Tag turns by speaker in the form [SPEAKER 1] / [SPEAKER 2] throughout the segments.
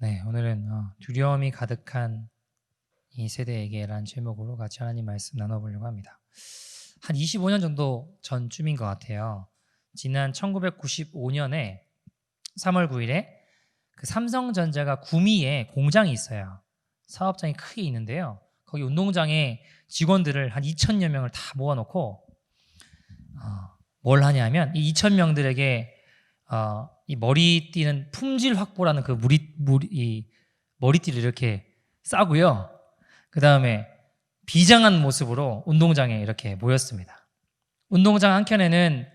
[SPEAKER 1] 네, 오늘은 두려움이 가득한 이 세대에게라는 제목으로 같이 하나님 말씀 나눠보려고 합니다. 한 25년 정도 전쯤인 것 같아요. 지난 1995년에 3월 9일에 그 삼성전자가 구미에 공장이 있어요. 사업장이 크게 있는데요. 거기 운동장에 직원들을 한 2,000여 명을 다 모아놓고 뭘 하냐면 이 2,000명들에게 이 머리띠는 품질 확보라는 그 이 머리띠를 이렇게 싸고요. 그 다음에 비장한 모습으로 운동장에 이렇게 모였습니다. 운동장 한켠에는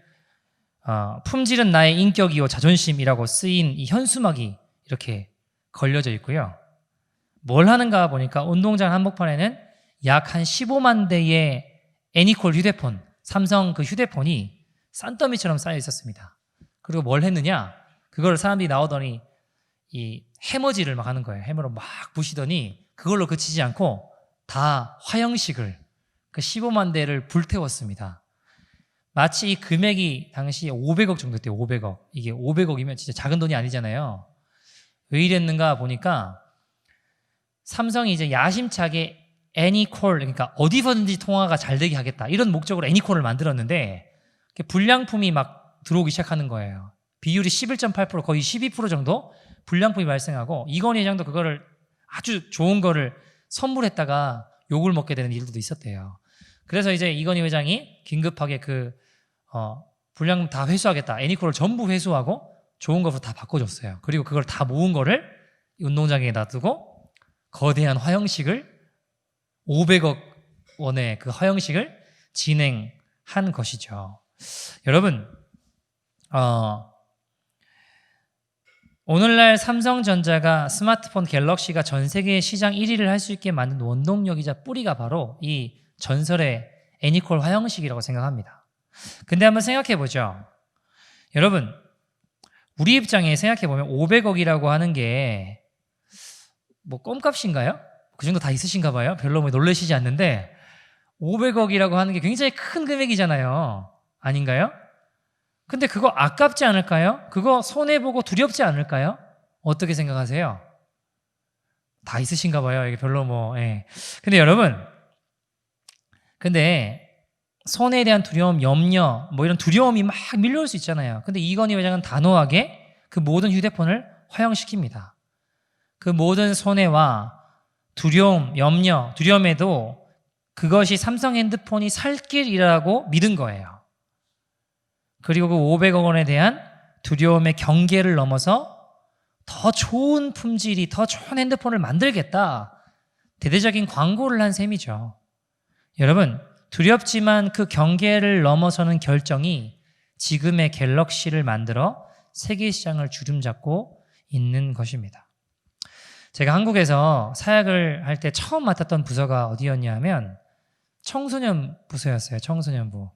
[SPEAKER 1] 품질은 나의 인격이요 자존심이라고 쓰인 이 현수막이 이렇게 걸려져 있고요. 뭘 하는가 보니까 운동장 한복판에는 약 한 15만 대의 애니콜 휴대폰, 삼성 그 휴대폰이 산더미처럼 쌓여 있었습니다. 그리고 뭘 했느냐? 그걸 사람들이 나오더니 이 해머질을 막 하는 거예요. 해머로 막 부시더니 그걸로 그치지 않고 다 화형식을 그 15만 대를 불태웠습니다. 마치 이 금액이 당시 500억 정도 됐대요. 500억. 이게 500억이면 진짜 작은 돈이 아니잖아요. 왜 이랬는가 보니까 삼성이 이제 야심차게 애니콜, 그러니까 어디서든지 통화가 잘 되게 하겠다 이런 목적으로 애니콜을 만들었는데 불량품이 막 들어오기 시작하는 거예요. 비율이 11.8% 거의 12% 정도 불량품이 발생하고 이건희 회장도 그거를 아주 좋은 거를 선물했다가 욕을 먹게 되는 일도 있었대요. 그래서 이제 이건희 회장이 긴급하게 불량품 다 회수하겠다. 애니콜을 전부 회수하고 좋은 것으로 다 바꿔줬어요. 그리고 그걸 다 모은 거를 운동장에 놔두고 거대한 화형식을 500억 원의 그 화형식을 진행한 것이죠. 여러분, 오늘날 삼성전자가 스마트폰 갤럭시가 전 세계 시장 1위를 할 수 있게 만든 원동력이자 뿌리가 바로 이 전설의 애니콜 화형식이라고 생각합니다. 근데 한번 생각해보죠. 여러분, 우리 입장에 생각해보면 500억이라고 하는 게 뭐 껌값인가요? 그 정도 다 있으신가 봐요. 별로 놀라시지 않는데 500억이라고 하는 게 굉장히 큰 금액이잖아요. 아닌가요? 근데 그거 아깝지 않을까요? 그거 손해보고 두렵지 않을까요? 어떻게 생각하세요? 다 있으신가 봐요. 이게 별로 예. 근데 여러분, 근데 손해에 대한 두려움, 염려, 이런 두려움이 막 밀려올 수 있잖아요. 근데 이건희 회장은 단호하게 그 모든 휴대폰을 화형시킵니다. 그 모든 손해와 두려움, 염려, 두려움에도 그것이 삼성 핸드폰이 살 길이라고 믿은 거예요. 그리고 그 500억 원에 대한 두려움의 경계를 넘어서 더 좋은 품질이, 더 좋은 핸드폰을 만들겠다. 대대적인 광고를 한 셈이죠. 여러분, 두렵지만 그 경계를 넘어서는 결정이 지금의 갤럭시를 만들어 세계 시장을 주름잡고 있는 것입니다. 제가 한국에서 사역을 할 때 처음 맡았던 부서가 어디였냐면 청소년 부서였어요. 청소년부.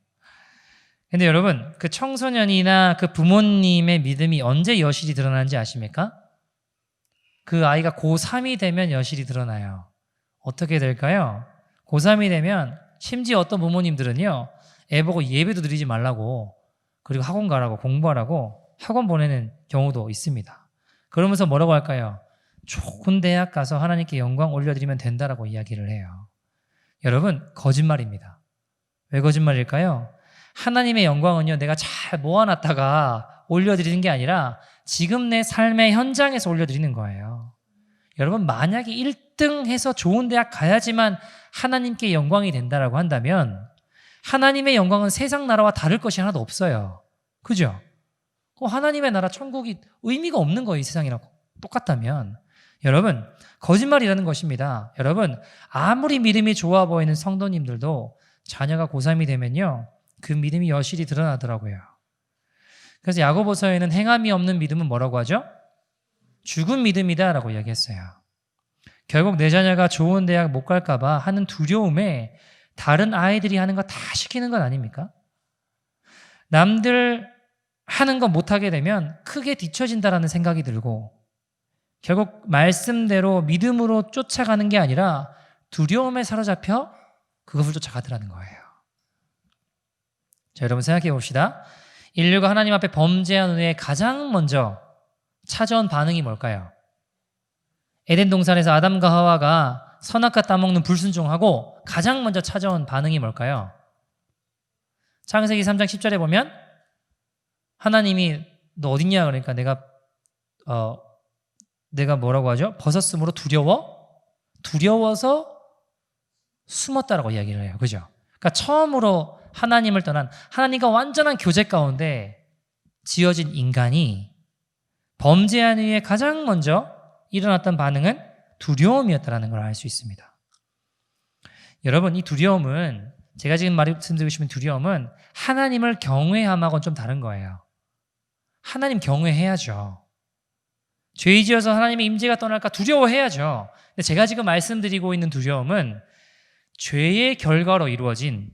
[SPEAKER 1] 근데 여러분, 그 청소년이나 그 부모님의 믿음이 언제 여실히 드러나는지 아십니까? 그 아이가 고3이 되면 여실히 드러나요. 어떻게 될까요? 고3이 되면 심지어 어떤 부모님들은요, 애 보고 예배도 드리지 말라고, 그리고 학원 가라고, 공부하라고 학원 보내는 경우도 있습니다. 그러면서 뭐라고 할까요? 좋은 대학 가서 하나님께 영광 올려드리면 된다라고 이야기를 해요. 여러분, 거짓말입니다. 왜 거짓말일까요? 하나님의 영광은요, 내가 잘 모아놨다가 올려드리는 게 아니라 지금 내 삶의 현장에서 올려드리는 거예요. 여러분, 만약에 1등 해서 좋은 대학 가야지만 하나님께 영광이 된다라고 한다면 하나님의 영광은 세상 나라와 다를 것이 하나도 없어요. 그죠? 하나님의 나라 천국이 의미가 없는 거예요. 이 세상이랑 똑같다면. 여러분, 거짓말이라는 것입니다. 여러분, 아무리 믿음이 좋아 보이는 성도님들도 자녀가 고3이 되면요, 그 믿음이 여실히 드러나더라고요. 그래서 야고보서에는 행함이 없는 믿음은 뭐라고 하죠? 죽은 믿음이다 라고 이야기했어요. 결국 내 자녀가 좋은 대학 못 갈까 봐 하는 두려움에 다른 아이들이 하는 거 다 시키는 건 아닙니까? 남들 하는 거 못하게 되면 크게 뒤처진다라는 생각이 들고 결국 말씀대로 믿음으로 쫓아가는 게 아니라 두려움에 사로잡혀 그것을 쫓아가더라는 거예요. 자, 여러분 생각해 봅시다. 인류가 하나님 앞에 범죄한 후에 가장 먼저 찾아온 반응이 뭘까요? 에덴 동산에서 아담과 하와가 선악과 따먹는 불순종하고 가장 먼저 찾아온 반응이 뭘까요? 창세기 3장 10절에 보면 하나님이 너 어딨냐 그러니까 내가 뭐라고 하죠? 벗었으므로 두려워서 숨었다라고 이야기를 해요. 그죠? 그러니까 처음으로 하나님을 떠난 하나님과 완전한 교제 가운데 지어진 인간이 범죄한 이후에 가장 먼저 일어났던 반응은 두려움이었다는 걸 알 수 있습니다. 여러분, 이 두려움은 제가 지금 말씀드리고 싶은 두려움은 하나님을 경외함하고는 좀 다른 거예요. 하나님 경외해야죠. 죄 지어서 하나님의 임재가 떠날까 두려워해야죠. 근데 제가 지금 말씀드리고 있는 두려움은 죄의 결과로 이루어진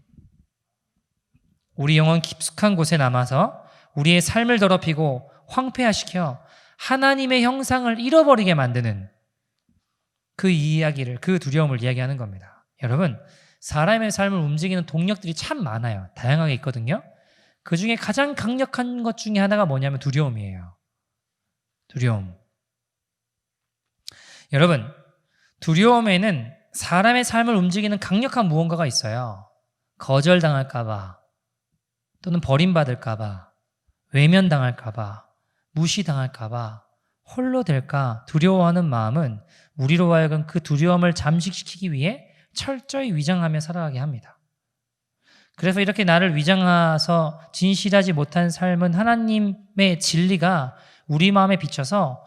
[SPEAKER 1] 우리 영혼 깊숙한 곳에 남아서 우리의 삶을 더럽히고 황폐화시켜 하나님의 형상을 잃어버리게 만드는 그 이야기를, 그 두려움을 이야기하는 겁니다. 여러분, 사람의 삶을 움직이는 동력들이 참 많아요. 다양하게 있거든요. 그 중에 가장 강력한 것 중에 하나가 뭐냐면 두려움이에요. 두려움. 여러분, 두려움에는 사람의 삶을 움직이는 강력한 무언가가 있어요. 거절당할까봐, 또는 버림받을까봐, 외면당할까봐, 무시당할까봐, 홀로 될까 두려워하는 마음은 우리로 하여금 그 두려움을 잠식시키기 위해 철저히 위장하며 살아가게 합니다. 그래서 이렇게 나를 위장해서 진실하지 못한 삶은 하나님의 진리가 우리 마음에 비쳐서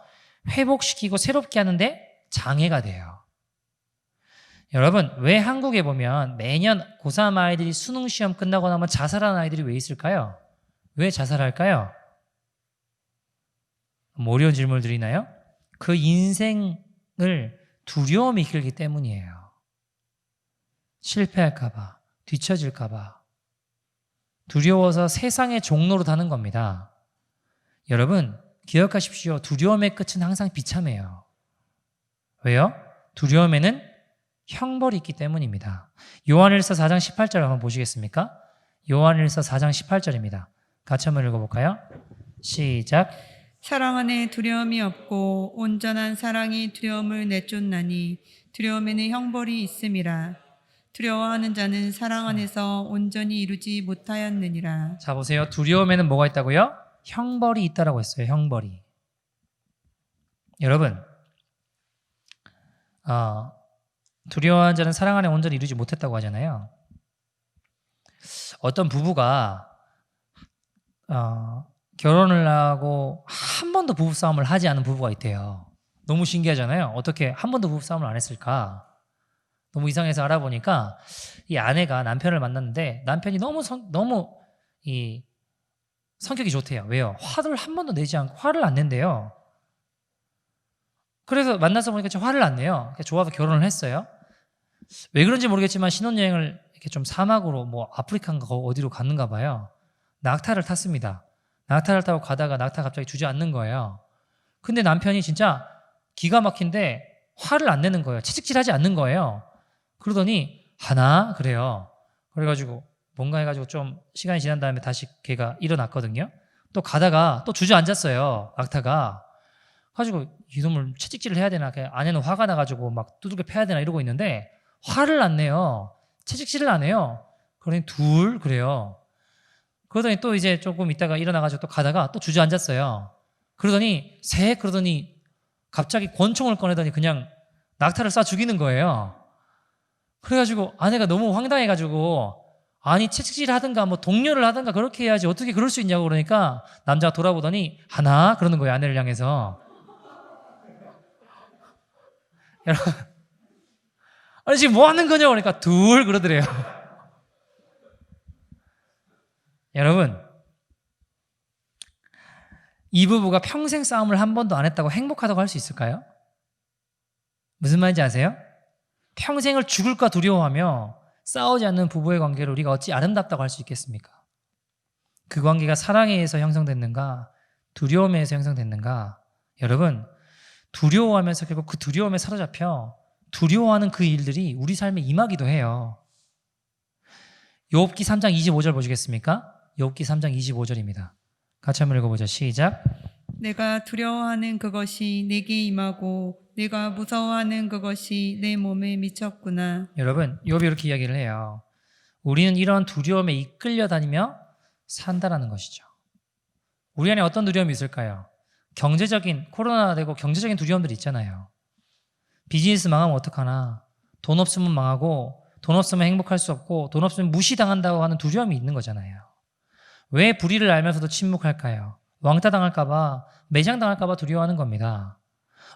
[SPEAKER 1] 회복시키고 새롭게 하는데 장애가 돼요. 여러분, 왜 한국에 보면 매년 고3 아이들이 수능 시험 끝나고 나면 자살하는 아이들이 왜 있을까요? 왜 자살할까요? 뭐 어려운 질문을 드리나요? 그 인생을 두려움이 이끌기 때문이에요. 실패할까봐, 뒤처질까봐, 두려워서 세상의 종로로 타는 겁니다. 여러분, 기억하십시오. 두려움의 끝은 항상 비참해요. 왜요? 두려움에는 형벌이 있기 때문입니다. 요한일서 4장 18절 한번 보시겠습니까? 요한일서 4장 18절입니다. 같이 한번 읽어볼까요? 시작.
[SPEAKER 2] 사랑 안에 두려움이 없고 온전한 사랑이 두려움을 내쫓나니 두려움에는 형벌이 있음이라. 두려워하는 자는 사랑 안에서 온전히 이루지 못하였느니라.
[SPEAKER 1] 자, 보세요. 두려움에는 뭐가 있다고요? 형벌이 있다라고 했어요. 형벌이. 여러분, 두려워하는 자는 사랑 안에 온전히 이루지 못했다고 하잖아요. 어떤 부부가 결혼을 하고 한 번도 부부싸움을 하지 않은 부부가 있대요. 너무 신기하잖아요. 어떻게 한 번도 부부싸움을 안 했을까? 너무 이상해서 알아보니까 이 아내가 남편을 만났는데 남편이 너무 이 성격이 좋대요. 왜요? 화를 한 번도 내지 않고 화를 안 낸대요. 그래서 만나서 보니까 화를 안 내요. 좋아서 결혼을 했어요. 왜 그런지 모르겠지만 신혼여행을 이렇게 좀 사막으로 뭐 아프리카인가 어디로 갔는가 봐요. 낙타를 탔습니다. 낙타를 타고 가다가 낙타가 갑자기 주저앉는 거예요. 근데 남편이 진짜 기가 막힌데 화를 안 내는 거예요. 채찍질하지 않는 거예요. 그러더니 하나 그래요. 그래가지고 뭔가 해가지고 좀 시간이 지난 다음에 다시 걔가 일어났거든요. 또 가다가 또 주저앉았어요. 낙타가. 가지고 이놈을 채찍질을 해야 되나, 아내는 화가 나가지고 막 두들겨 패야 되나 이러고 있는데 화를 안 내요. 채찍질을 안 해요. 그러니 둘 그래요. 그러더니 또 이제 조금 있다가 일어나가지고 또 가다가 또 주저앉았어요. 그러더니 셋 그러더니 갑자기 권총을 꺼내더니 그냥 낙타를 쏴 죽이는 거예요. 그래가지고 아내가 너무 황당해가지고 아니 채찍질 하든가 뭐 동료를 하든가 그렇게 해야지 어떻게 그럴 수 있냐고 그러니까 남자가 돌아보더니 하나 그러는 거예요. 아내를 향해서. 여러분, 아니 지금 뭐 하는 거냐고 그러니까 둘 그러더래요. 여러분, 이 부부가 평생 싸움을 한 번도 안 했다고 행복하다고 할 수 있을까요? 무슨 말인지 아세요? 평생을 죽을까 두려워하며 싸우지 않는 부부의 관계를 우리가 어찌 아름답다고 할 수 있겠습니까? 그 관계가 사랑에 의해서 형성됐는가? 두려움에 의해서 형성됐는가? 여러분, 두려워하면서 결국 그 두려움에 사로잡혀 두려워하는 그 일들이 우리 삶에 임하기도 해요. 욥기 3장 25절 보시겠습니까? 욥기 3장 25절입니다. 같이 한번 읽어보죠. 시작.
[SPEAKER 2] 내가 두려워하는 그것이 내게 임하고 내가 무서워하는 그것이 내 몸에 미쳤구나.
[SPEAKER 1] 여러분, 욥이 이렇게 이야기를 해요. 우리는 이런 두려움에 이끌려 다니며 산다라는 것이죠. 우리 안에 어떤 두려움이 있을까요? 경제적인, 코로나 되고 경제적인 두려움들이 있잖아요. 비즈니스 망하면 어떡하나, 돈 없으면 망하고, 돈 없으면 행복할 수 없고, 돈 없으면 무시당한다고 하는 두려움이 있는 거잖아요. 왜 불의를 알면서도 침묵할까요? 왕따 당할까봐, 매장당할까봐 두려워하는 겁니다.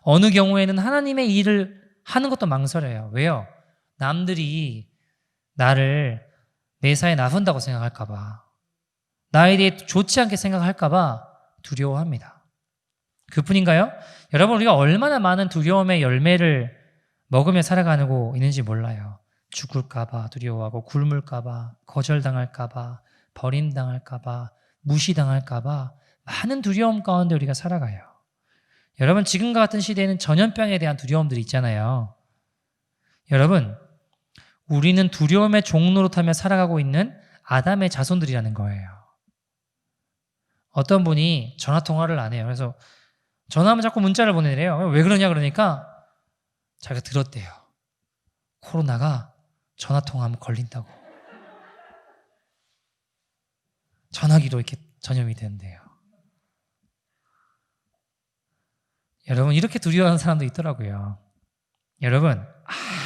[SPEAKER 1] 어느 경우에는 하나님의 일을 하는 것도 망설여요. 왜요? 남들이 나를 매사에 나선다고 생각할까봐, 나에 대해 좋지 않게 생각할까봐 두려워합니다. 그뿐인가요? 여러분, 우리가 얼마나 많은 두려움의 열매를 먹으며 살아가고 있는지 몰라요. 죽을까봐 두려워하고, 굶을까봐, 거절당할까봐, 버림당할까봐, 무시당할까봐 많은 두려움 가운데 우리가 살아가요. 여러분, 지금과 같은 시대에는 전염병에 대한 두려움들이 있잖아요. 여러분, 우리는 두려움의 종로로 타며 살아가고 있는 아담의 자손들이라는 거예요. 어떤 분이 전화통화를 안 해요. 그래서 전화하면 자꾸 문자를 보내래요. 왜 그러냐 그러니까 자기가 들었대요. 코로나가 전화통화하면 걸린다고. 전화기로 이렇게 전염이 된대요. 여러분, 이렇게 두려워하는 사람도 있더라고요. 여러분,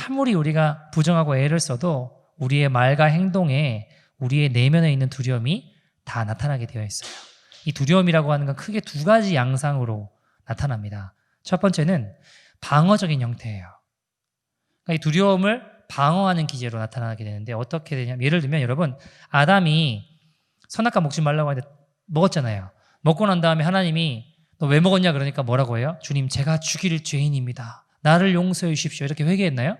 [SPEAKER 1] 아무리 우리가 부정하고 애를 써도 우리의 말과 행동에 우리의 내면에 있는 두려움이 다 나타나게 되어 있어요. 이 두려움이라고 하는 건 크게 두 가지 양상으로 나타납니다. 첫 번째는 방어적인 형태예요. 그러니까 이 두려움을 방어하는 기제로 나타나게 되는데 어떻게 되냐면, 예를 들면 여러분, 아담이 선악과 먹지 말라고 하는데 먹었잖아요. 먹고 난 다음에 하나님이 너 왜 먹었냐 그러니까 뭐라고 해요? 주님, 제가 죽일 죄인입니다. 나를 용서해 주십시오. 이렇게 회개했나요?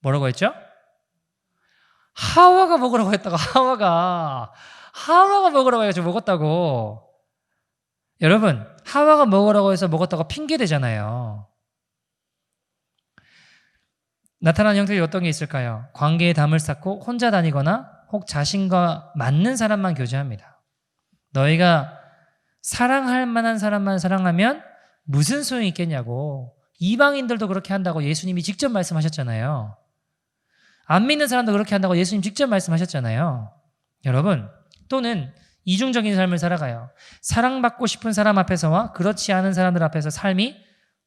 [SPEAKER 1] 뭐라고 했죠? 하와가 먹으라고 했다고. 하와가 먹으라고 해가지고 먹었다고. 여러분, 하와가 먹으라고 해서 먹었다고 핑계대잖아요. 나타나는 형태가 어떤 게 있을까요? 관계에 담을 쌓고 혼자 다니거나 혹 자신과 맞는 사람만 교제합니다. 너희가 사랑할 만한 사람만 사랑하면 무슨 소용이 있겠냐고. 이방인들도 그렇게 한다고 예수님이 직접 말씀하셨잖아요. 안 믿는 사람도 그렇게 한다고 예수님 직접 말씀하셨잖아요. 여러분, 또는 이중적인 삶을 살아가요. 사랑받고 싶은 사람 앞에서와 그렇지 않은 사람들 앞에서 삶이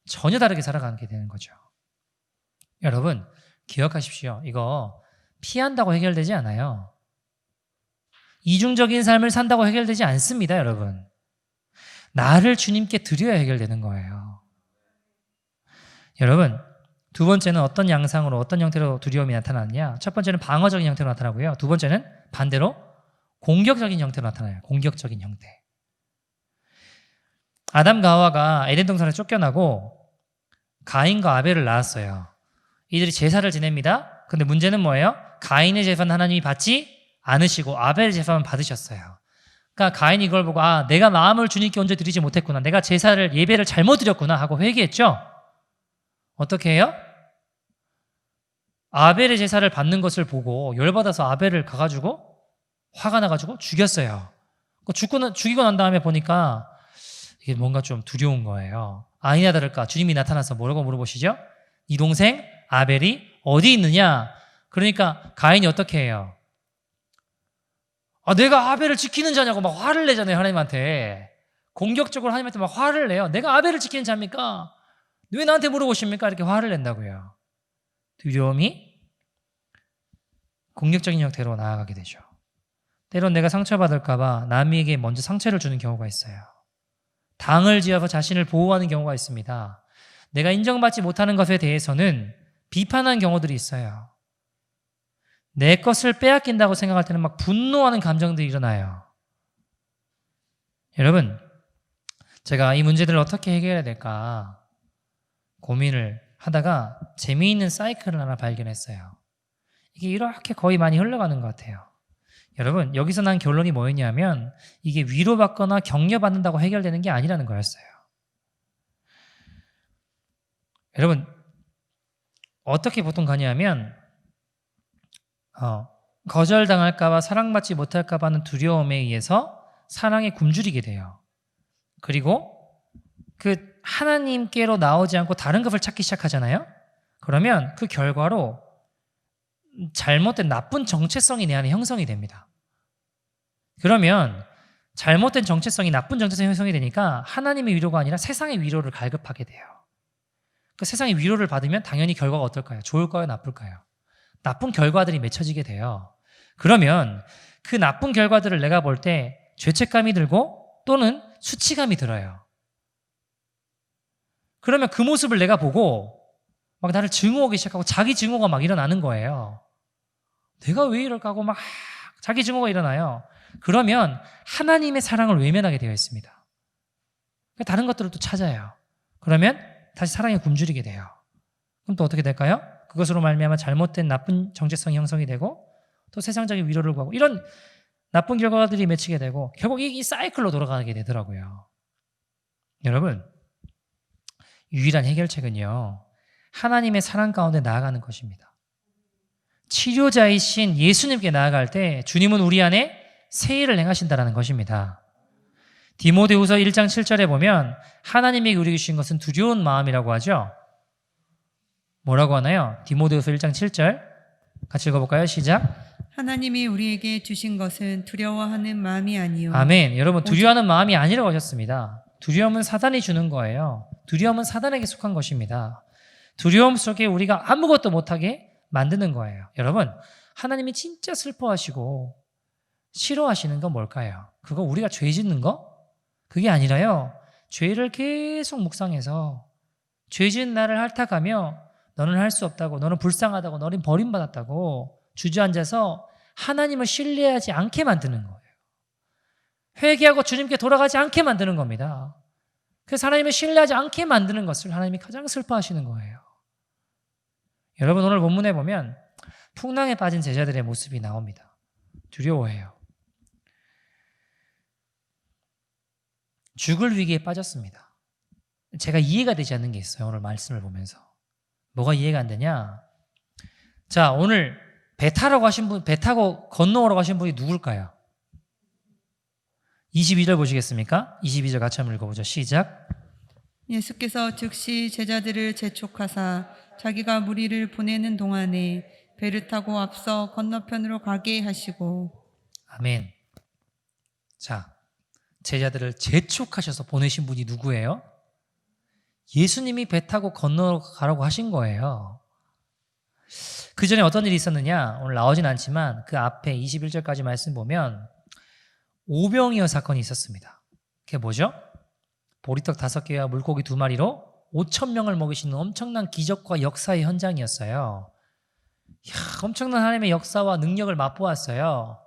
[SPEAKER 1] 전혀 다르게 살아가게 되는 거죠. 여러분, 기억하십시오. 이거 피한다고 해결되지 않아요. 이중적인 삶을 산다고 해결되지 않습니다, 여러분. 나를 주님께 드려야 해결되는 거예요. 여러분, 두 번째는 어떤 양상으로, 어떤 형태로 두려움이 나타나느냐? 첫 번째는 방어적인 형태로 나타나고요. 두 번째는 반대로 공격적인 형태로 나타나요. 공격적인 형태. 아담과 하와가 에덴 동산에 쫓겨나고 가인과 아벨을 낳았어요. 이들이 제사를 지냅니다. 근데 문제는 뭐예요? 가인의 제사는 하나님이 받지 않으시고 아벨의 제사만 받으셨어요. 그러니까 가인이 이걸 보고 내가 마음을 주님께 얹어 드리지 못했구나. 내가 제사를, 예배를 잘못 드렸구나 하고 회개했죠. 어떻게 해요? 아벨의 제사를 받는 것을 보고 열받아서 아벨을 가가지고 화가 나가지고 죽였어요. 죽이고 난 다음에 보니까 이게 뭔가 좀 두려운 거예요. 아니나 다를까 주님이 나타나서 뭐라고 물어보시죠? 네 동생 아벨이 어디 있느냐? 그러니까 가인이 어떻게 해요? 내가 아벨을 지키는 자냐고 막 화를 내잖아요. 하나님한테. 공격적으로 하나님한테 막 화를 내요. 내가 아벨을 지키는 자입니까? 왜 나한테 물어보십니까? 이렇게 화를 낸다고요. 두려움이 공격적인 형태로 나아가게 되죠. 때론 내가 상처받을까 봐 남에게 먼저 상처를 주는 경우가 있어요. 당을 지어서 자신을 보호하는 경우가 있습니다. 내가 인정받지 못하는 것에 대해서는 비판하는 경우들이 있어요. 내 것을 빼앗긴다고 생각할 때는 막 분노하는 감정들이 일어나요. 여러분, 제가 이 문제들을 어떻게 해결해야 될까 고민을 하다가 재미있는 사이클을 하나 발견했어요. 이게 이렇게 거의 많이 흘러가는 것 같아요. 여러분, 여기서 난 결론이 뭐였냐면 이게 위로받거나 격려받는다고 해결되는 게 아니라는 거였어요. 여러분, 어떻게 보통 가냐면 거절당할까봐, 사랑받지 못할까봐 하는 두려움에 의해서 사랑에 굶주리게 돼요. 그리고 그 하나님께로 나오지 않고 다른 것을 찾기 시작하잖아요. 그러면 그 결과로 잘못된 나쁜 정체성이 내 안에 형성이 됩니다. 그러면 잘못된 정체성이 나쁜 정체성이 형성이 되니까 하나님의 위로가 아니라 세상의 위로를 갈급하게 돼요. 그 세상의 위로를 받으면 당연히 결과가 어떨까요? 좋을까요? 나쁠까요? 나쁜 결과들이 맺혀지게 돼요. 그러면 그 나쁜 결과들을 내가 볼 때 죄책감이 들고 또는 수치감이 들어요. 그러면 그 모습을 내가 보고 막 나를 증오하기 시작하고 자기 증오가 막 일어나는 거예요. 내가 왜 이럴까 하고 막 자기 증오가 일어나요. 그러면 하나님의 사랑을 외면하게 되어 있습니다. 다른 것들을 또 찾아요. 그러면 다시 사랑에 굶주리게 돼요. 그럼 또 어떻게 될까요? 그것으로 말미암아 잘못된 나쁜 정체성이 형성이 되고 또 세상적인 위로를 구하고 이런 나쁜 결과들이 맺히게 되고 결국 이 사이클로 돌아가게 되더라고요. 여러분, 유일한 해결책은요, 하나님의 사랑 가운데 나아가는 것입니다. 치료자이신 예수님께 나아갈 때 주님은 우리 안에 새 일을 행하신다는 것입니다. 디모데후서 1장 7절에 보면 하나님에게 우리에게 주신 것은 두려운 마음이라고 하죠. 뭐라고 하나요? 디모데후서 1장 7절 같이 읽어볼까요? 시작.
[SPEAKER 2] 하나님이 우리에게 주신 것은 두려워하는 마음이 아니요.
[SPEAKER 1] 아멘. 여러분, 두려워하는 마음이 아니라고 하셨습니다. 두려움은 사단이 주는 거예요. 두려움은 사단에게 속한 것입니다. 두려움 속에 우리가 아무것도 못하게 만드는 거예요. 여러분, 하나님이 진짜 슬퍼하시고 싫어하시는 건 뭘까요? 그거 우리가 죄 짓는 거? 그게 아니라요, 죄를 계속 묵상해서 죄 지은 나를 핥아가며 너는 할 수 없다고, 너는 불쌍하다고, 너는 버림받았다고 주저앉아서 하나님을 신뢰하지 않게 만드는 거예요. 회개하고 주님께 돌아가지 않게 만드는 겁니다. 그래서 하나님을 신뢰하지 않게 만드는 것을 하나님이 가장 슬퍼하시는 거예요. 여러분, 오늘 본문에 보면 풍랑에 빠진 제자들의 모습이 나옵니다. 두려워해요. 죽을 위기에 빠졌습니다. 제가 이해가 되지 않는 게 있어요. 오늘 말씀을 보면서. 뭐가 이해가 안 되냐? 자, 오늘 배 타고 건너오라고 하신 분이 누굴까요? 22절 보시겠습니까? 22절 같이 한번 읽어보죠. 시작.
[SPEAKER 2] 예수께서 즉시 제자들을 재촉하사 자기가 무리를 보내는 동안에 배를 타고 앞서 건너편으로 가게 하시고.
[SPEAKER 1] 아멘. 자, 제자들을 재촉하셔서 보내신 분이 누구예요? 예수님이 배 타고 건너가라고 하신 거예요. 그 전에 어떤 일이 있었느냐? 오늘 나오진 않지만 그 앞에 21절까지 말씀 보면 오병이어 사건이 있었습니다. 그게 뭐죠? 보리떡 5개와 물고기 2마리로 5,000명을 먹이시는 엄청난 기적과 역사의 현장이었어요. 이야, 엄청난 하나님의 역사와 능력을 맛보았어요.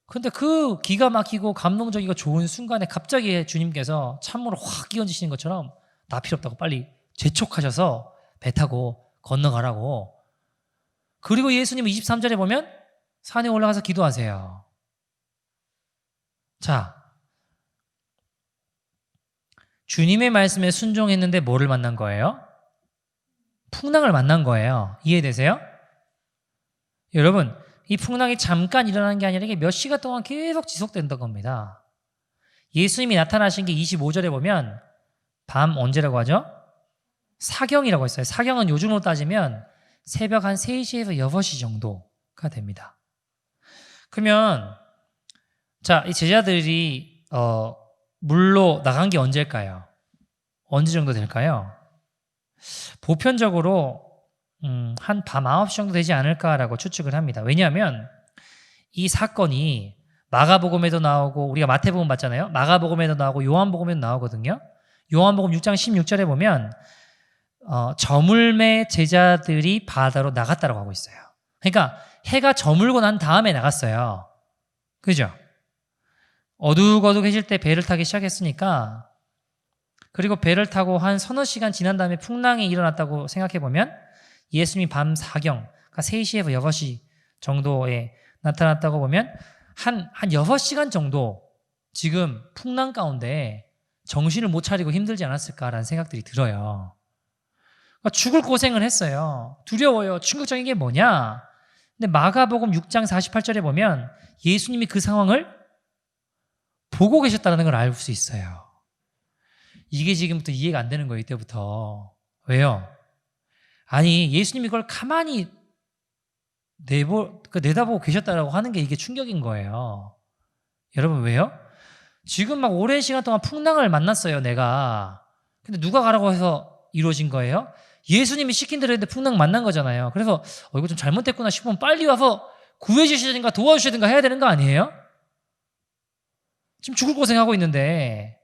[SPEAKER 1] 근데 그 기가 막히고 감동적이고 좋은 순간에 갑자기 주님께서 찬물을 확 끼얹으시는 것처럼 나 필요 없다고 빨리 재촉하셔서 배 타고 건너가라고. 그리고 예수님은 23절에 보면 산에 올라가서 기도하세요. 자, 주님의 말씀에 순종했는데 뭐를 만난 거예요? 풍랑을 만난 거예요. 이해되세요? 여러분, 이 풍랑이 잠깐 일어나는 게 아니라 이게 몇 시간 동안 계속 지속된다는 겁니다. 예수님이 나타나신 게 25절에 보면 밤 언제라고 하죠? 사경이라고 했어요. 사경은 요즘으로 따지면 새벽 한 3시에서 6시 정도가 됩니다. 그러면 자, 이 제자들이 물로 나간 게 언제일까요? 언제 정도 될까요? 보편적으로 한 밤 9시 정도 되지 않을까라고 추측을 합니다. 왜냐하면 이 사건이 마가복음에도 나오고 우리가 마태복음 봤잖아요. 마가복음에도 나오고 요한복음에도 나오거든요. 요한복음 6장 16절에 보면 저물매 제자들이 바다로 나갔다고 하고 있어요. 그러니까 해가 저물고 난 다음에 나갔어요. 그죠? 어둑어둑해질 때 배를 타기 시작했으니까, 그리고 배를 타고 한 서너 시간 지난 다음에 풍랑이 일어났다고 생각해보면 예수님이 밤 사경, 그러니까 3시에서 6시 정도에 나타났다고 보면 한 6시간 정도 지금 풍랑 가운데 정신을 못 차리고 힘들지 않았을까라는 생각들이 들어요. 그러니까 죽을 고생을 했어요. 두려워요. 충격적인 게 뭐냐? 근데 마가복음 6장 48절에 보면 예수님이 그 상황을 보고 계셨다는 걸 알 수 있어요. 이게 지금부터 이해가 안 되는 거예요. 이때부터. 왜요? 아니 예수님이 이걸 가만히 내다보고 계셨다라고 하는 게 이게 충격인 거예요. 여러분 왜요? 지금 막 오랜 시간 동안 풍랑을 만났어요, 내가. 근데 누가 가라고 해서 이루어진 거예요? 예수님이 시킨 대로 했는데 풍랑 만난 거잖아요. 그래서 이거 좀 잘못됐구나 싶으면 빨리 와서 구해주시든가 도와주시든가 해야 되는 거 아니에요? 지금 죽을 고생하고 있는데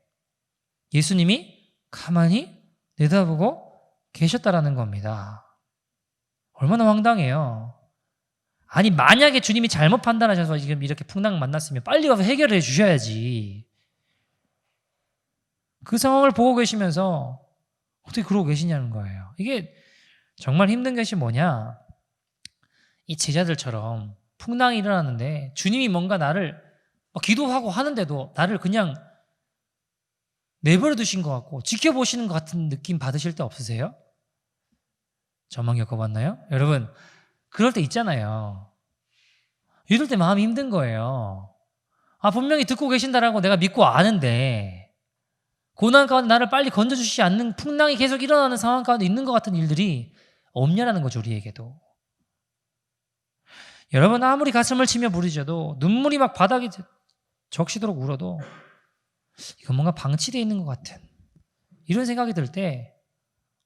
[SPEAKER 1] 예수님이 가만히 내다보고 계셨다라는 겁니다. 얼마나 황당해요. 아니 만약에 주님이 잘못 판단하셔서 지금 이렇게 풍랑 만났으면 빨리 와서 해결해 주셔야지. 그 상황을 보고 계시면서 어떻게 그러고 계시냐는 거예요. 이게 정말 힘든 것이 뭐냐, 이 제자들처럼 풍랑이 일어나는데 주님이 뭔가 나를 기도하고 하는데도 나를 그냥 내버려 두신 것 같고 지켜보시는 것 같은 느낌 받으실 때 없으세요? 저만 겪어봤나요? 여러분 그럴 때 있잖아요. 이럴 때 마음이 힘든 거예요. 분명히 듣고 계신다라고 내가 믿고 아는데 고난 가운데 나를 빨리 건져주시지 않는 풍랑이 계속 일어나는 상황 가운데 있는 것 같은 일들이 없냐라는 거죠, 우리에게도. 여러분 아무리 가슴을 치며 부르셔도 눈물이 막 바닥에 적시도록 울어도 이건 뭔가 방치되어 있는 것 같은 이런 생각이 들 때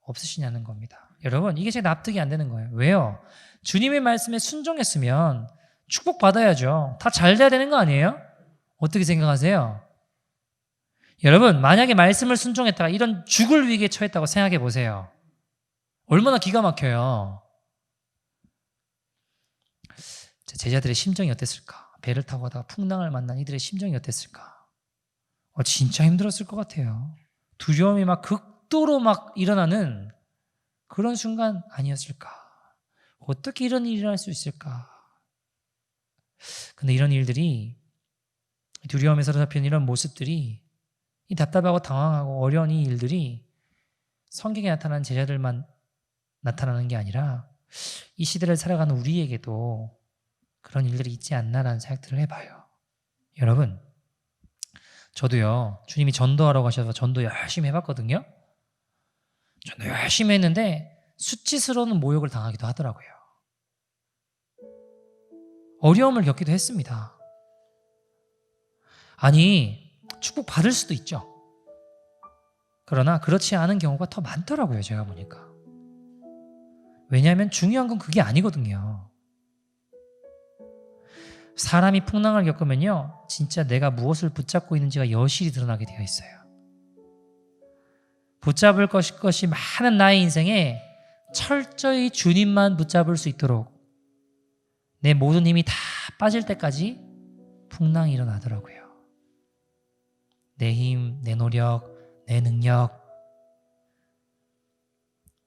[SPEAKER 1] 없으시냐는 겁니다. 여러분 이게 제 납득이 안 되는 거예요. 왜요? 주님의 말씀에 순종했으면 축복받아야죠. 다 잘 돼야 되는 거 아니에요? 어떻게 생각하세요? 여러분 만약에 말씀을 순종했다가 이런 죽을 위기에 처했다고 생각해 보세요. 얼마나 기가 막혀요. 제자들의 심정이 어땠을까? 배를 타고 가다가 풍랑을 만난 이들의 심정이 어땠을까? 진짜 힘들었을 것 같아요. 두려움이 막 극도로 막 일어나는 그런 순간 아니었을까? 어떻게 이런 일이 일어날 수 있을까? 근데 이런 일들이, 두려움에 사로잡힌 이런 모습들이, 이 답답하고 당황하고 어려운 이 일들이 성경에 나타난 제자들만 나타나는 게 아니라 이 시대를 살아가는 우리에게도 그런 일들이 있지 않나라는 생각들을 해봐요. 여러분 저도요, 주님이 전도하라고 하셔서 전도 열심히 해봤거든요. 전도 열심히 했는데 수치스러운 모욕을 당하기도 하더라고요. 어려움을 겪기도 했습니다. 아니 축복 받을 수도 있죠. 그러나 그렇지 않은 경우가 더 많더라고요, 제가 보니까. 왜냐하면 중요한 건 그게 아니거든요. 사람이 풍랑을 겪으면요, 진짜 내가 무엇을 붙잡고 있는지가 여실히 드러나게 되어 있어요. 붙잡을 것이 많은 나의 인생에 철저히 주님만 붙잡을 수 있도록 내 모든 힘이 다 빠질 때까지 풍랑이 일어나더라고요. 내 힘, 내 노력, 내 능력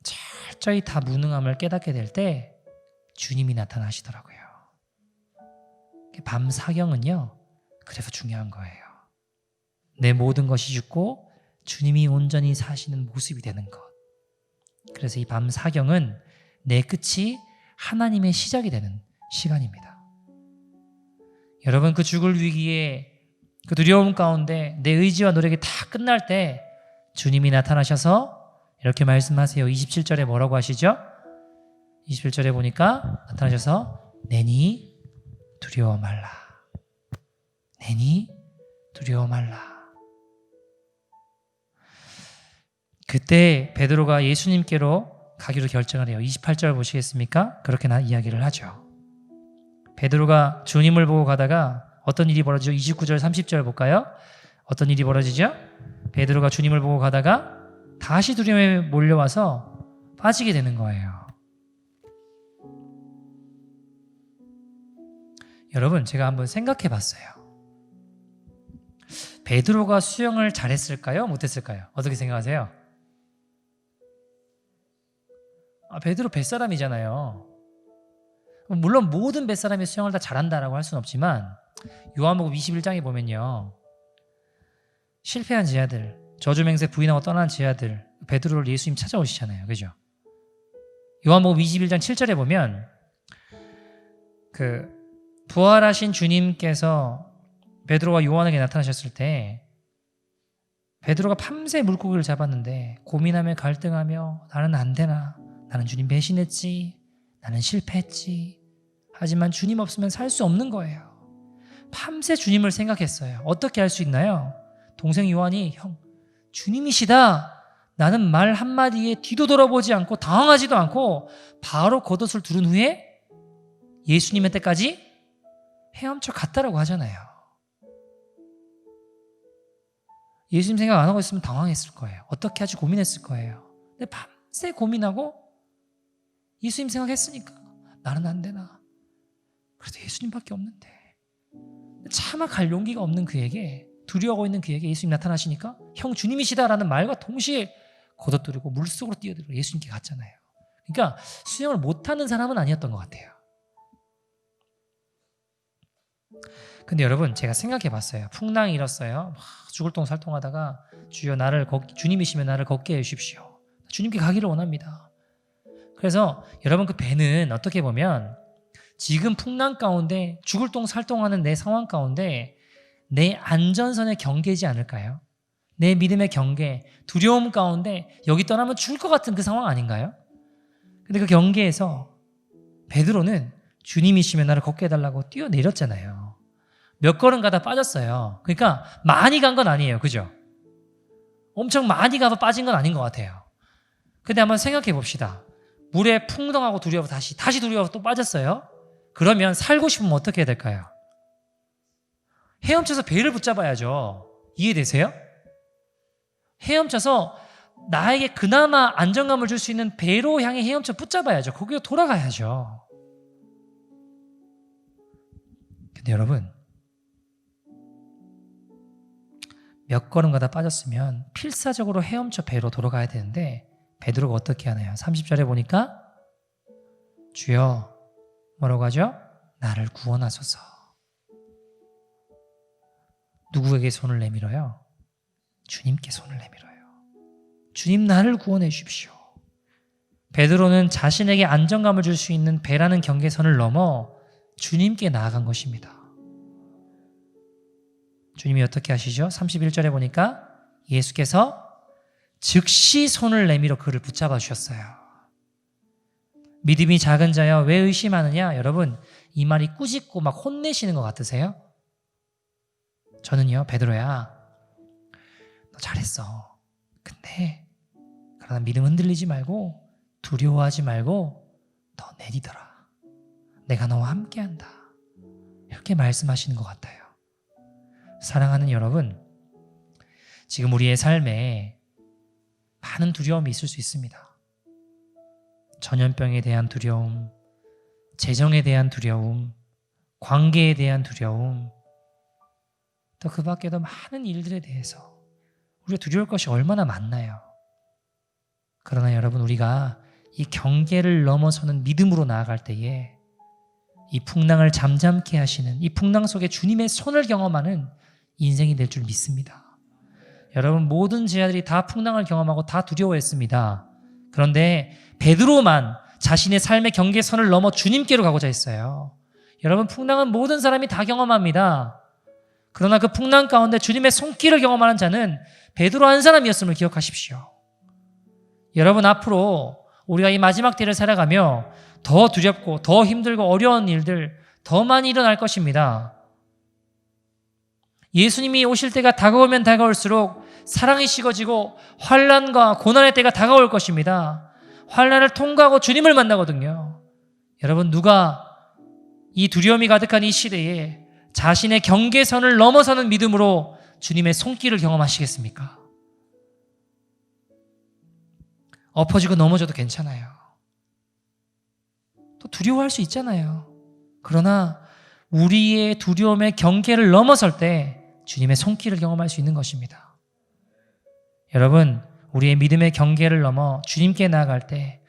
[SPEAKER 1] 철저히 다 무능함을 깨닫게 될 때 주님이 나타나시더라고요. 밤 사경은요, 그래서 중요한 거예요. 내 모든 것이 죽고 주님이 온전히 사시는 모습이 되는 것. 그래서 이 밤 사경은 내 끝이 하나님의 시작이 되는 시간입니다. 여러분 그 죽을 위기에 그 두려움 가운데 내 의지와 노력이 다 끝날 때 주님이 나타나셔서 이렇게 말씀하세요. 27절에 뭐라고 하시죠? 27절에 보니까 나타나셔서 내니 두려워 말라. 내니 두려워 말라. 그때 베드로가 예수님께로 가기로 결정을 해요. 28절 보시겠습니까? 그렇게 이야기를 하죠. 베드로가 주님을 보고 가다가 어떤 일이 벌어지죠? 29절 30절 볼까요? 어떤 일이 벌어지죠? 베드로가 주님을 보고 가다가 다시 두려움에 몰려와서 빠지게 되는 거예요. 여러분 제가 한번 생각해 봤어요. 베드로가 수영을 잘했을까요? 못했을까요? 어떻게 생각하세요? 베드로 뱃사람이잖아요. 물론 모든 뱃사람이 수영을 다 잘한다라고 할 수는 없지만 요한복음 21장에 보면요, 실패한 제자들, 저주맹세 부인하고 떠난 제자들, 베드로를 예수님 찾아오시잖아요. 그죠? 요한복음 21장 7절에 보면 부활하신 주님께서 베드로와 요한에게 나타나셨을 때 베드로가 밤새 물고기를 잡았는데 고민하며 갈등하며 나는 안 되나? 나는 주님 배신했지. 나는 실패했지. 하지만 주님 없으면 살 수 없는 거예요. 밤새 주님을 생각했어요. 어떻게 할 수 있나요? 동생 요한이 형, 주님이시다. 나는 말 한마디에 뒤도 돌아보지 않고 당황하지도 않고 바로 겉옷을 두른 후에 예수님의 때까지 헤엄쳐 갔다라고 하잖아요. 예수님 생각 안 하고 있으면 당황했을 거예요. 어떻게 하지 고민했을 거예요. 근데 밤새 고민하고 예수님 생각했으니까 나는 안 되나. 그래도 예수님밖에 없는데. 차마 갈 용기가 없는 그에게, 두려워하고 있는 그에게 예수님 나타나시니까 형 주님이시다라는 말과 동시에 걷어뜨리고 물속으로 뛰어들고 예수님께 갔잖아요. 그러니까 수영을 못하는 사람은 아니었던 것 같아요. 근데 여러분, 제가 생각해 봤어요. 풍랑이 일었어요. 죽을 똥 살똥하다가 주여 주님이시면 나를 걷게 해주십시오. 주님께 가기를 원합니다. 그래서 여러분, 그 배는 어떻게 보면 지금 풍랑 가운데 죽을 똥 살똥하는 내 상황 가운데 내 안전선의 경계이지 않을까요? 내 믿음의 경계, 두려움 가운데 여기 떠나면 죽을 것 같은 그 상황 아닌가요? 근데 그 경계에서 베드로는 주님이시면 나를 걷게 해달라고 뛰어내렸잖아요. 몇 걸음 가다 빠졌어요. 그러니까 많이 간 건 아니에요. 그죠? 엄청 많이 가서 빠진 건 아닌 것 같아요. 근데 한번 생각해 봅시다. 물에 풍덩하고 두려워서 다시 두려워서 또 빠졌어요. 그러면 살고 싶으면 어떻게 해야 될까요? 헤엄쳐서 배를 붙잡아야죠. 이해되세요? 헤엄쳐서 나에게 그나마 안정감을 줄 수 있는 배로 향해 헤엄쳐 붙잡아야죠. 거기로 돌아가야죠. 근데 여러분, 몇 걸음 가다 빠졌으면 필사적으로 헤엄쳐 배로 돌아가야 되는데 베드로가 어떻게 하나요? 30절에 보니까 주여, 뭐라고 하죠? 나를 구원하소서. 누구에게 손을 내밀어요? 주님께 손을 내밀어요. 주님, 나를 구원해 주십시오. 베드로는 자신에게 안정감을 줄 수 있는 배라는 경계선을 넘어 주님께 나아간 것입니다. 주님이 어떻게 하시죠? 31절에 보니까 예수께서 즉시 손을 내밀어 그를 붙잡아 주셨어요. 믿음이 작은 자여 왜 의심하느냐? 여러분, 이 말이 꾸짖고 막 혼내시는 것 같으세요? 저는요, 베드로야, 너 잘했어. 근데 그러나 믿음 흔들리지 말고 두려워하지 말고 너 내디더라. 내가 너와 함께한다. 이렇게 말씀하시는 것 같아요. 사랑하는 여러분, 지금 우리의 삶에 많은 두려움이 있을 수 있습니다. 전염병에 대한 두려움, 재정에 대한 두려움, 관계에 대한 두려움, 또 그 밖에도 많은 일들에 대해서 우리가 두려울 것이 얼마나 많나요? 그러나 여러분, 우리가 이 경계를 넘어서는 믿음으로 나아갈 때에 이 풍랑을 잠잠케 하시는, 이 풍랑 속에 주님의 손을 경험하는 인생이 될 줄 믿습니다. 여러분, 모든 제자들이 다 풍랑을 경험하고 다 두려워했습니다. 그런데 베드로만 자신의 삶의 경계선을 넘어 주님께로 가고자 했어요. 여러분, 풍랑은 모든 사람이 다 경험합니다. 그러나 그 풍랑 가운데 주님의 손길을 경험하는 자는 베드로 한 사람이었음을 기억하십시오. 여러분, 앞으로 우리가 이 마지막 때를 살아가며 더 두렵고 더 힘들고 어려운 일들 더 많이 일어날 것입니다. 예수님이 오실 때가 다가오면 다가올수록 사랑이 식어지고 환난과 고난의 때가 다가올 것입니다. 환난을 통과하고 주님을 만나거든요. 여러분, 누가 이 두려움이 가득한 이 시대에 자신의 경계선을 넘어서는 믿음으로 주님의 손길을 경험하시겠습니까? 엎어지고 넘어져도 괜찮아요. 또 두려워할 수 있잖아요. 그러나 우리의 두려움의 경계를 넘어설 때 주님의 손길을 경험할 수 있는 것입니다. 여러분, 우리의 믿음의 경계를 넘어 주님께 나아갈 때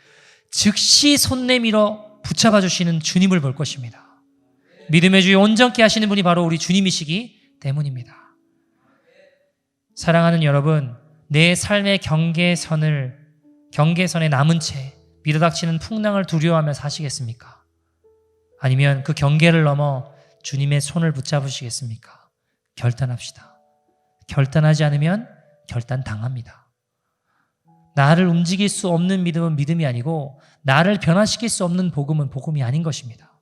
[SPEAKER 1] 즉시 손 내밀어 붙잡아 주시는 주님을 볼 것입니다. 믿음의 주에 온전케 하시는 분이 바로 우리 주님이시기 때문입니다. 사랑하는 여러분, 내 삶의 경계선에 남은 채 밀어닥치는 풍랑을 두려워하며 사시겠습니까? 아니면 그 경계를 넘어 주님의 손을 붙잡으시겠습니까? 결단합시다. 결단하지 않으면 결단당합니다. 나를 움직일 수 없는 믿음은 믿음이 아니고 나를 변화시킬 수 없는 복음은 복음이 아닌 것입니다.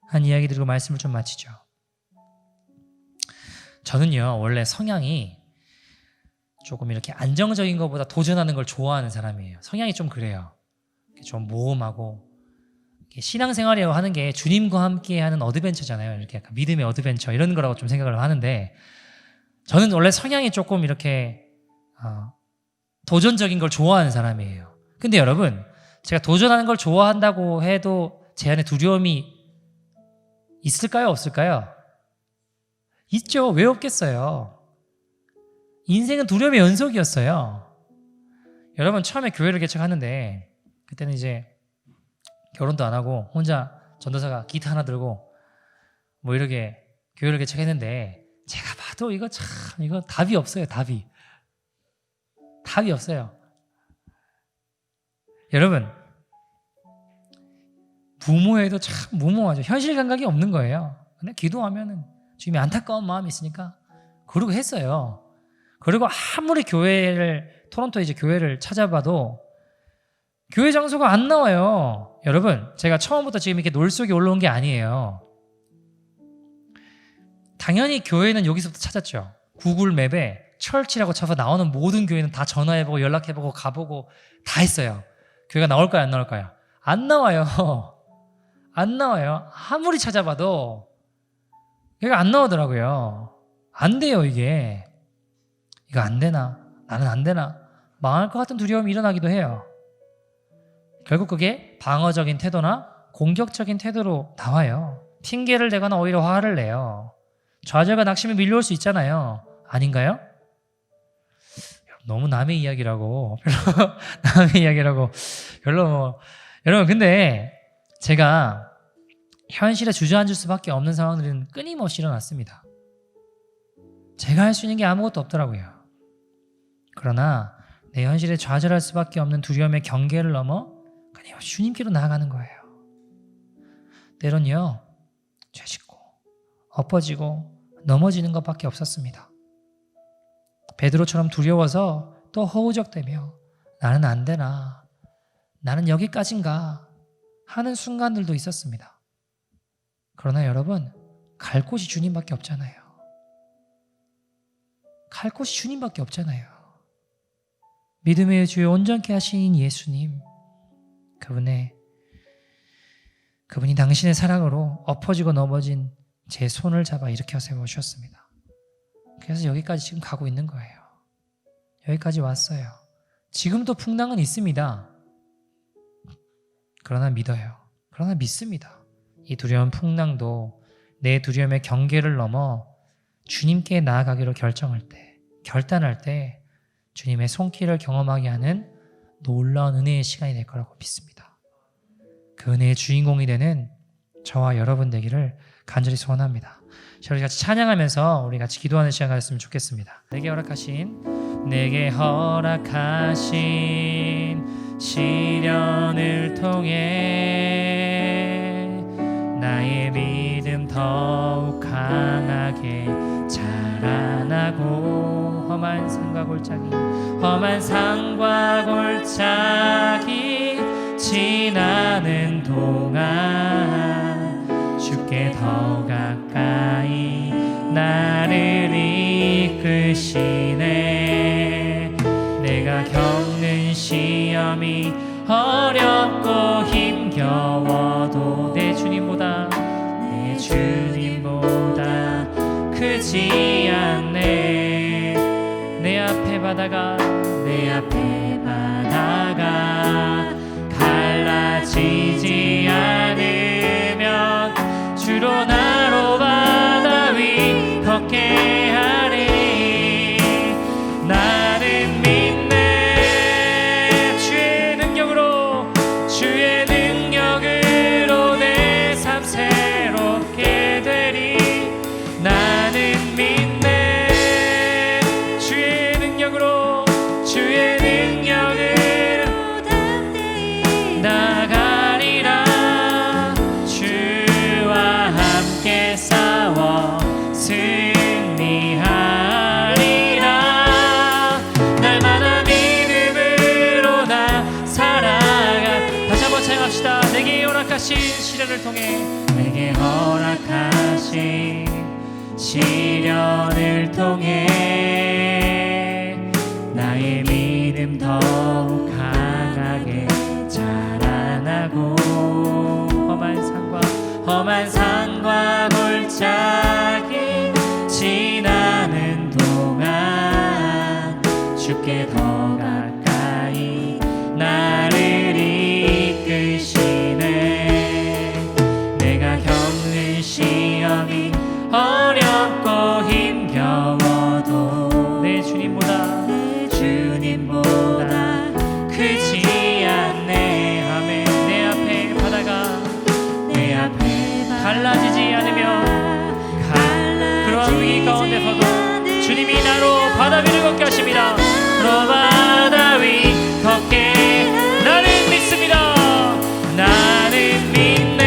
[SPEAKER 1] 한 이야기 드리고 말씀을 좀 마치죠. 저는요, 원래 성향이 조금 이렇게 안정적인 것보다 도전하는 걸 좋아하는 사람이에요. 성향이 좀 그래요. 좀 모험하고 신앙생활이라고 하는 게 주님과 함께하는 어드벤처잖아요. 이렇게 약간 믿음의 어드벤처 이런 거라고 좀 생각을 하는데, 저는 원래 성향이 조금 이렇게 도전적인 걸 좋아하는 사람이에요. 근데 여러분, 제가 도전하는 걸 좋아한다고 해도 제 안에 두려움이 있을까요? 없을까요? 있죠. 왜 없겠어요? 인생은 두려움의 연속이었어요. 여러분, 처음에 교회를 개척하는데 그때는 이제 결혼도 안 하고 혼자 전도사가 기타 하나 들고 뭐 이렇게 교회를 개척했는데, 제가 봐도 이거 답이 없어요. 답이 없어요. 여러분, 무모해도 참 무모하죠. 현실 감각이 없는 거예요. 근데 기도하면은 주님이 안타까운 마음이 있으니까 그러고 했어요. 그리고 아무리 토론토에 이제 교회를 찾아봐도 교회 장소가 안 나와요. 여러분, 제가 처음부터 지금 이렇게 놀 속에 올라온 게 아니에요. 당연히 교회는 여기서부터 찾았죠. 구글 맵에 철치라고 쳐서 나오는 모든 교회는 다 전화해보고 연락해보고 가보고 다 했어요. 교회가 나올까요? 안 나올까요? 안 나와요. 안 나와요. 아무리 찾아봐도 교회가 안 나오더라고요. 안 돼요, 이게. 이거 안 되나? 나는 안 되나? 망할 것 같은 두려움이 일어나기도 해요. 결국 그게 방어적인 태도나 공격적인 태도로 나와요. 핑계를 대거나 오히려 화를 내요. 좌절과 낙심이 밀려올 수 있잖아요. 아닌가요? 너무 남의 이야기라고 별로 여러분, 근데 제가 현실에 주저앉을 수밖에 없는 상황들은 끊임없이 일어났습니다. 제가 할 수 있는 게 아무것도 없더라고요. 그러나 내 현실에 좌절할 수밖에 없는 두려움의 경계를 넘어 끊임없이 주님께로 나아가는 거예요. 때론요, 죄짓고 엎어지고 넘어지는 것밖에 없었습니다. 베드로처럼 두려워서 또 허우적대며 나는 안 되나, 나는 여기까지인가 하는 순간들도 있었습니다. 그러나 여러분, 갈 곳이 주님밖에 없잖아요. 갈 곳이 주님밖에 없잖아요. 믿음의 주요 온전케 하신 예수님, 그분이 당신의 사랑으로 엎어지고 넘어진 제 손을 잡아 일으켜 세워주셨습니다. 그래서 여기까지 지금 가고 있는 거예요. 여기까지 왔어요. 지금도 풍랑은 있습니다. 그러나 믿어요. 그러나 믿습니다. 이 두려운 풍랑도 내 두려움의 경계를 넘어 주님께 나아가기로 결단할 때 주님의 손길을 경험하게 하는 놀라운 은혜의 시간이 될 거라고 믿습니다. 그 은혜의 주인공이 되는 저와 여러분 되기를 간절히 소원합니다. 저희 같이 찬양하면서 우리 같이 기도하는 시간 가졌으면 좋겠습니다. 내게 허락하신 시련을 통해 나의 믿음 더욱 강하게 자라나고 험한 산과 골짜기 지나는 동안 주께 더 가까이 나를 이끄시네. 내가 겪는 시험이 어렵고 힘겨워도 내 주님보다 크지 않네. 내 앞에 바다가 갈라지지 않으면 주로 나로 바다 위 걷게 하리. 나는 믿네. 주의 능력으로 내 삶 새롭게 되리. 나는 믿네. 주의 능력으로 허락하신 시련을 통해
[SPEAKER 3] 내게 허락하신 시련을 통해 나의 믿음 더욱 강하게 자라나고 험한 산과 골짜기 지나는 동안 주께 더 가까이 나를 이끄시네. 내가 겪는 시험이 어렵고 힘겨워도
[SPEAKER 1] 내 주님보다
[SPEAKER 3] 주님보다 크지 않네. 아멘. 내 앞에
[SPEAKER 1] 갈라지지 않으며 그러한 위기 가운데서도 주님이 나로 바다 위를 걷게 하십니다.
[SPEAKER 3] 로 바다 위 걷게
[SPEAKER 1] 나는 믿습니다.
[SPEAKER 3] 나는 믿네.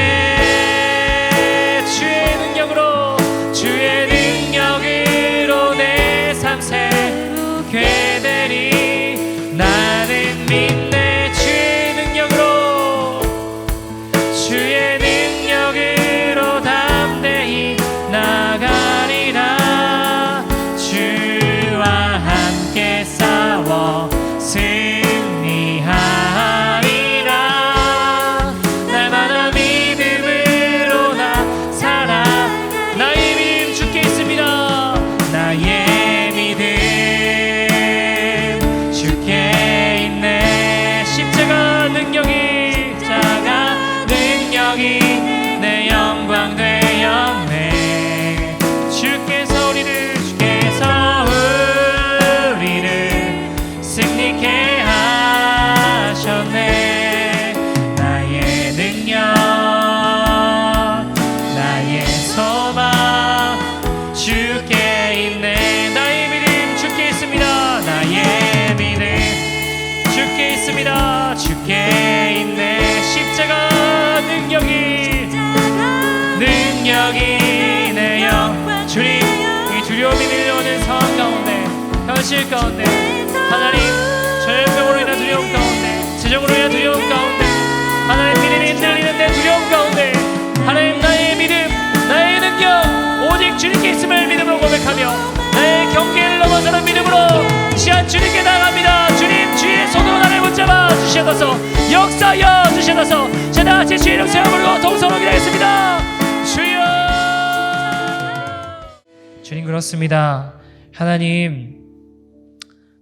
[SPEAKER 3] 주의 능력으로 내 삶 새롭게 되리. 나는 믿네. 주의 능력으로 담대히 나가리라. 주와 함께 싸워 승리하리라. 날마다 믿음으로 나 살아.
[SPEAKER 1] 나의 믿음 주께 있습니다.
[SPEAKER 3] 나의 믿음 주께 있네.
[SPEAKER 1] 십자가 능력이
[SPEAKER 3] 내 영광 되었네. 주께서 우리를 승리케 하셨네. 나의 능력 나의 소망 주께 있네.
[SPEAKER 1] 나의 믿음 주께 있습니다.
[SPEAKER 3] 나의 믿음 주께 있습니다. 주께 있네.
[SPEAKER 1] 십자가 능력이
[SPEAKER 3] 내 영광
[SPEAKER 1] 주님, 이 두려움이 밀려오는 상황 가운데, 현실 가운데, 하나님 전염병으로 인한 두려움 가운데, 재정으로 인한 두려움 가운데, 하나님 믿음이 흔들리는 내 두려움 가운데, 하나님 나의 믿음, 나의 능력 오직 주님께 있음을 믿음으로 고백하며 나의 경계를 넘어서는 믿음으로 시한 주님께 나아갑니다. 주님 주의 손으로 나를 붙잡아 주시옵소서. 역사하여 주시옵소서. 자, 다같이 주의 이름 세워 부르고 동서로 기도하겠습니다. 주여. 주님, 그렇습니다. 하나님,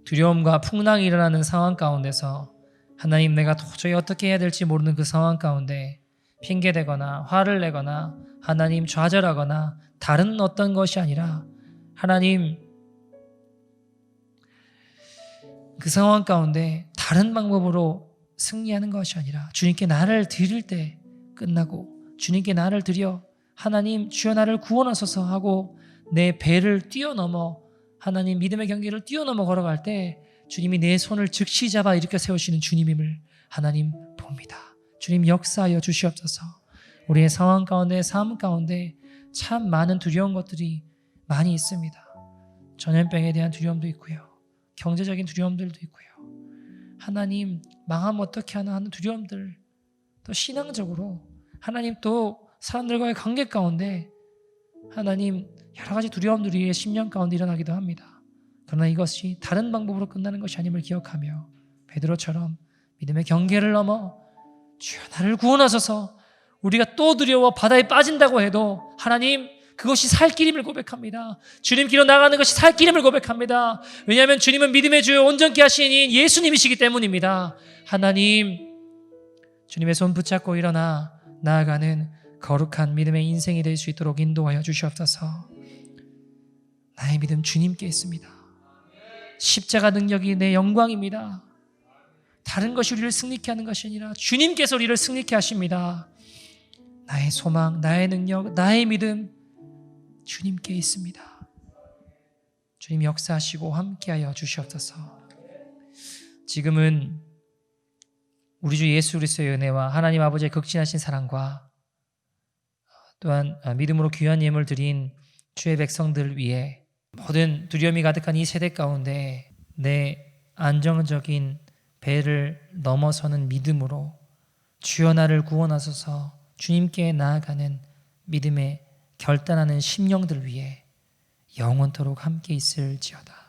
[SPEAKER 1] 두려움과 풍랑이 일어나는 상황 가운데서 하나님, 내가 도저히 어떻게 해야 될지 모르는 그 상황 가운데 핑계대거나 화를 내거나 하나님 좌절하거나 다른 어떤 것이 아니라 하나님, 그 상황 가운데 다른 방법으로 승리하는 것이 아니라 주님께 나를 드릴 때 끝나고 주님께 나를 드려 하나님 주여 나를 구원하소서 하고 내 배를 뛰어넘어 하나님 믿음의 경계를 뛰어넘어 걸어갈 때 주님이 내 손을 즉시 잡아 일으켜 세우시는 주님임을 하나님 봅니다. 주님, 역사하여 주시옵소서. 우리의 상황 가운데, 삶 가운데 참 많은 두려운 것들이 많이 있습니다. 전염병에 대한 두려움도 있고요, 경제적인 두려움들도 있고요, 하나님 망하면 어떻게 하나 하는 두려움들, 또 신앙적으로 하나님 또 사람들과의 관계 가운데 하나님 여러 가지 두려움들이 우리의 심령 가운데 일어나기도 합니다. 그러나 이것이 다른 방법으로 끝나는 것이 아님을 기억하며 베드로처럼 믿음의 경계를 넘어 주여 나를 구원하소서, 우리가 또 두려워 바다에 빠진다고 해도 하나님 그것이 살 길임을 고백합니다. 주님께로 나가는 것이 살 길임을 고백합니다. 왜냐하면 주님은 믿음의 주요 온전케 하신 이인 예수님이시기 때문입니다. 하나님, 주님의 손 붙잡고 일어나 나아가는 거룩한 믿음의 인생이 될 수 있도록 인도하여 주시옵소서. 나의 믿음 주님께 있습니다. 십자가 능력이 내 영광입니다. 다른 것이 우리를 승리케 하는 것이 아니라 주님께서 우리를 승리케 하십니다. 나의 소망, 나의 능력, 나의 믿음 주님께 있습니다. 주님 역사하시고 함께하여 주시옵소서. 지금은 우리 주 예수 그리스도의 은혜와 하나님 아버지의 극진하신 사랑과 또한 믿음으로 귀한 예물을 드린 주의 백성들 위해 모든 두려움이 가득한 이 세대 가운데 내 안정적인 배를 넘어서는 믿음으로 주여 나를 구원하소서, 주님께 나아가는 믿음의 결단하는 심령들 위해 영원토록 함께 있을지어다.